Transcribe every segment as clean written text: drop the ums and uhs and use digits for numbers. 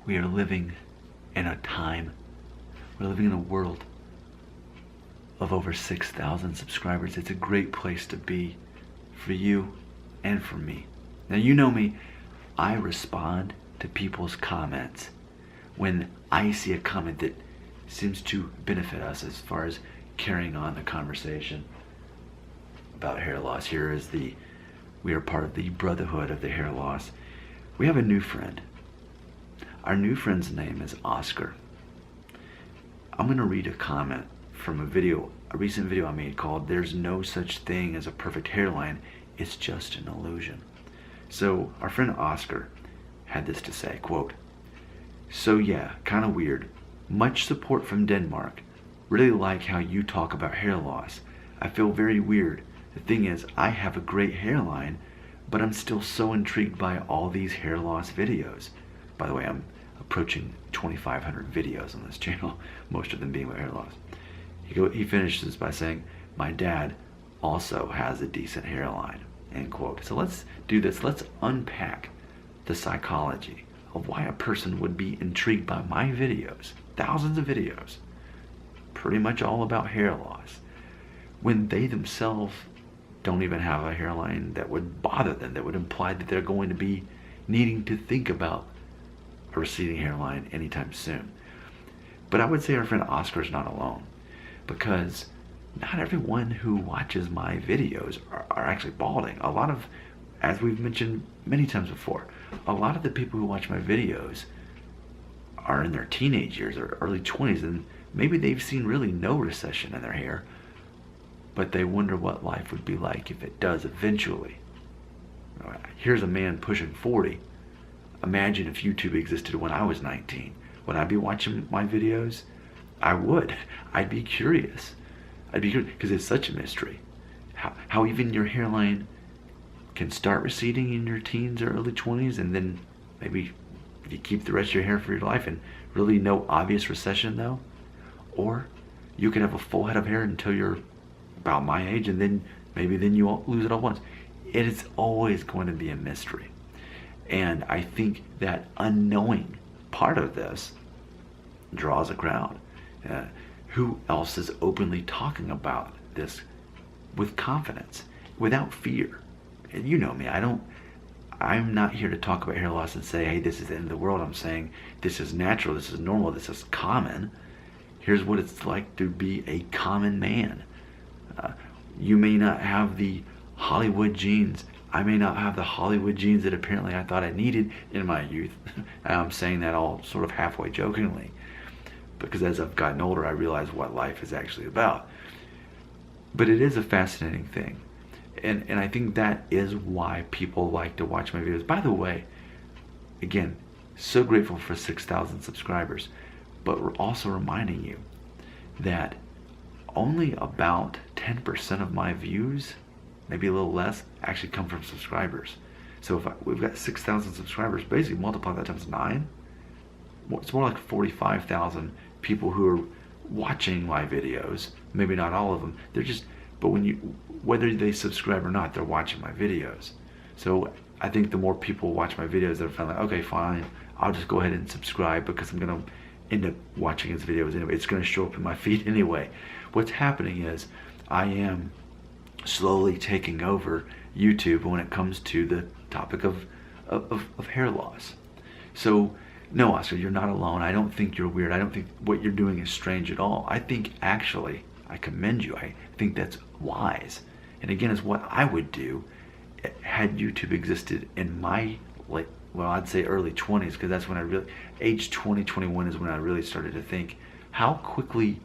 we are living in a time, we're living in a world of over 6,000 subscribers. It's a great place to be for you and for me. Now, you know me, I respond to people's comments when I see a comment that seems to benefit us as far as carrying on the conversation about hair loss. We are part of the brotherhood of the hair loss. We have a new friend. Our new friend's name is Oscar. I'm going to read a comment from a recent video I made called "There's No Such Thing as a Perfect Hairline, It's Just an Illusion." So our friend Oscar had this to say, quote, "So yeah, kind of weird. Much support from Denmark. Really like how you talk about hair loss. I feel very weird. The thing is, I have a great hairline, but I'm still so intrigued by all these hair loss videos." By the way, I'm approaching 2,500 videos on this channel, most of them being about hair loss. He finishes by saying, "My dad also has a decent hairline," end quote. So let's do this. Let's unpack the psychology of why a person would be intrigued by my videos, thousands of videos, pretty much all about hair loss, when they themselves don't even have a hairline that would bother them, that would imply that they're going to be needing to think about a receding hairline anytime soon. But I would say our friend Oscar is not alone, because not everyone who watches my videos are actually balding. A lot of, as we've mentioned many times before, a lot of the people who watch my videos are in their teenage years or early 20s, and maybe they've seen really no recession in their hair, but they wonder what life would be like if it does eventually. Here's a man pushing 40. Imagine if YouTube existed when I was 19. Would I be watching my videos? I would. I'd be curious. Because it's such a mystery. How even your hairline can start receding in your teens or early 20s, and then maybe you keep the rest of your hair for your life and really no obvious recession though. Or you can have a full head of hair until you're about my age, and then maybe you won't lose it all at once. It is always going to be a mystery. And I think that unknowing part of this draws a crowd. Who else is openly talking about this with confidence, without fear? And you know me, I'm not here to talk about hair loss and say, hey, this is the end of the world. I'm saying this is natural, this is normal, this is common. Here's what it's like to be a common man. You may not have the Hollywood genes. I may not have the Hollywood genes that apparently I thought I needed in my youth. I'm saying that all sort of halfway jokingly, because as I've gotten older, I realize what life is actually about. But it is a fascinating thing. And I think that is why people like to watch my videos. By the way, again, so grateful for 6,000 subscribers, but we're also reminding you that only about 10% of my views, maybe a little less, actually come from subscribers. So if we've got 6,000 subscribers, basically multiply that times 9, it's more like 45,000 people who are watching my videos. Maybe not all of them. They're just, but whether they subscribe or not, they're watching my videos. So I think the more people watch my videos, they're finally like, okay, fine, I'll just go ahead and subscribe because I'm gonna end up watching his videos anyway. It's gonna show up in my feed anyway. What's happening is I am slowly taking over YouTube when it comes to the topic of hair loss. So no, Oscar, you're not alone. I don't think you're weird. I don't think what you're doing is strange at all. I think actually, I commend you. I think that's wise. And again, it's what I would do had YouTube existed in my, I'd say early 20s, because that's when I really, age 20, 21 is when I really started to think, how quickly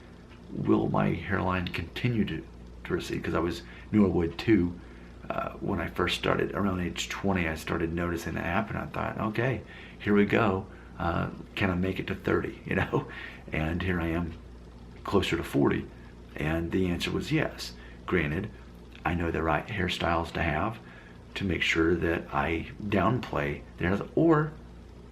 will my hairline continue to recede? Because I knew I would too. When I first started, around age 20, I started noticing that happen. I thought, okay, here we go. Can I make it to 30, you know? And here I am closer to 40. And the answer was yes. Granted, I know the right hairstyles to have to make sure that I downplay the hairstyles, or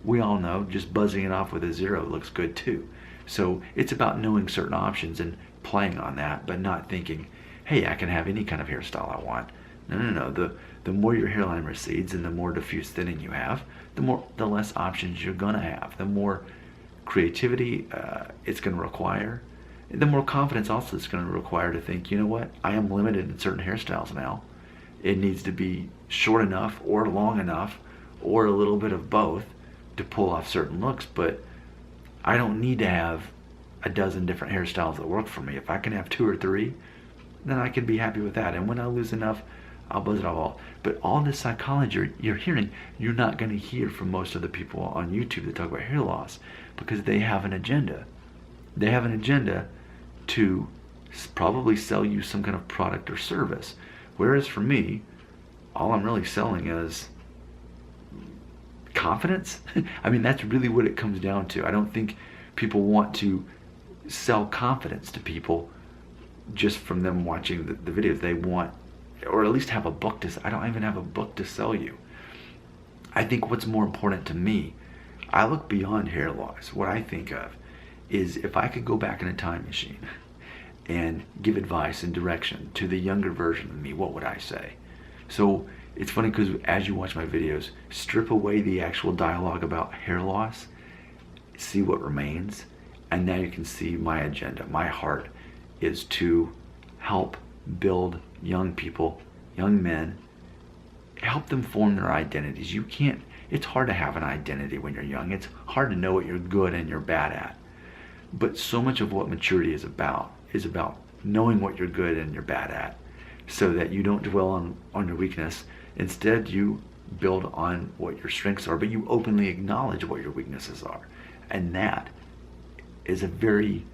we all know just buzzing it off with a 0 looks good too. So it's about knowing certain options and playing on that, but not thinking, hey, I can have any kind of hairstyle I want. No, no, no. The more your hairline recedes and the more diffuse thinning you have, the less options you're gonna have. The more creativity it's gonna require. The more confidence also it's gonna require to think, you know what, I am limited in certain hairstyles now. It needs to be short enough or long enough or a little bit of both to pull off certain looks, but I don't need to have a dozen different hairstyles that work for me. If I can have 2 or 3, then I can be happy with that. And when I lose enough, I'll buzz it off all. But all this psychology you're hearing, you're not going to hear from most of the people on YouTube that talk about hair loss, because they have an agenda. They have an agenda to probably sell you some kind of product or service. Whereas for me, all I'm really selling is confidence. I mean, that's really what it comes down to. I don't think people want to sell confidence to people just from them watching the videos. They want, or at least have a book to sell. I don't even have a book to sell you. I think what's more important to me, I look beyond hair loss. What I think of is, if I could go back in a time machine and give advice and direction to the younger version of me, what would I say? So it's funny because as you watch my videos, strip away the actual dialogue about hair loss, see what remains, and now you can see my agenda. My heart is to help build young people, young men, help them form their identities. You can't, it's hard to have an identity when you're young. It's hard to know what you're good and you're bad at. But so much of what maturity is about knowing what you're good and you're bad at, so that you don't dwell on your weakness. Instead, you build on what your strengths are, but you openly acknowledge what your weaknesses are. And that is a very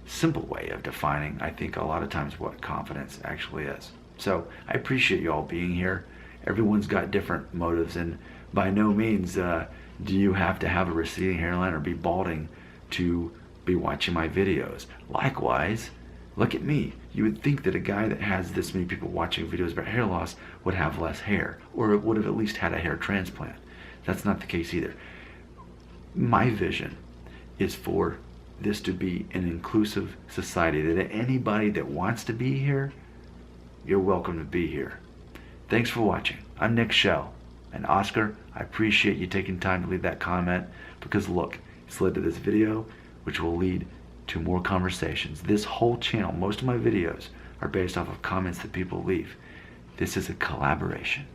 simple way of defining, I think, a lot of times what confidence actually is. So I appreciate you all being here. Everyone's got different motives, and by no means do you have to have a receding hairline or be balding to be watching my videos. Likewise, look at me. You would think that a guy that has this many people watching videos about hair loss would have less hair, or would have at least had a hair transplant. That's not the case either. My vision is for this to be an inclusive society, that anybody that wants to be here, you're welcome to be here. Thanks for watching. I'm Nick Shell. And Oscar, I appreciate you taking time to leave that comment, because look, it's led to this video, which will lead to more conversations. This whole channel, most of my videos are based off of comments that people leave. This is a collaboration.